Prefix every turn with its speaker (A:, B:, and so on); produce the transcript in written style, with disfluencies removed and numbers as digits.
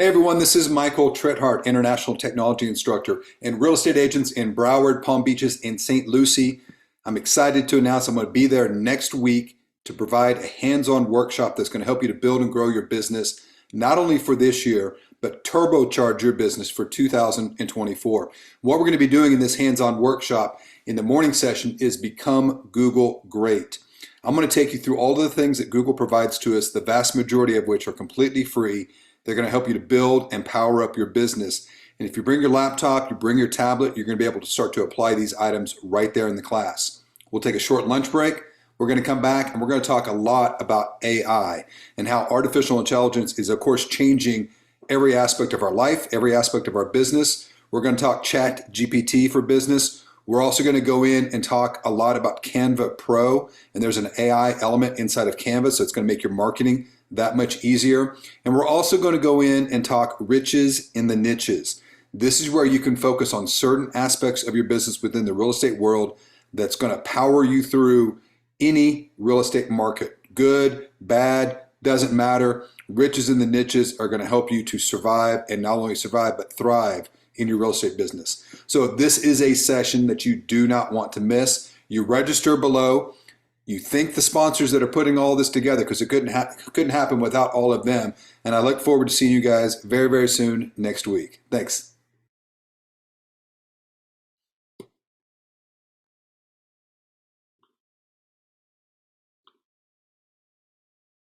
A: Hey everyone, this is Michael Trethart, International Technology Instructor and real estate agents in Broward, Palm Beaches, and St. Lucie. I'm excited to announce I'm going to be there next week to provide a hands-on workshop that's going to help you to build and grow your business, not only for this year, but turbocharge your business for 2024. What we're going to be doing in this hands-on workshop in the morning session is Become Google Great. I'm going to take you through all of the things that Google provides to us, the vast majority of which are completely free. They're going to help you to build and power up your business. And if you bring your laptop, you bring your tablet, you're going to be able to start to apply these items right there in the class. We'll take a short lunch break. We're going to come back and we're going to talk a lot about AI and how artificial intelligence is, of course, changing every aspect of our life, every aspect of our business. We're going to talk Chat GPT for business. We're also going to go in and talk a lot about Canva Pro, and there's an AI element inside of Canva, so it's going to make your marketing that much easier. And we're also going to go in and talk riches in the niches. This is where you can focus on certain aspects of your business within the real estate world that's going to power you through any real estate market. Good, bad, doesn't matter. Riches in the niches are going to help you to survive, and not only survive, but thrive in your real estate business. So this is a session that you do not want to miss. You register below. You thank the sponsors that are putting all this together, because it couldn't happen without all of them. And I look forward to seeing you guys very, very soon next week. Thanks.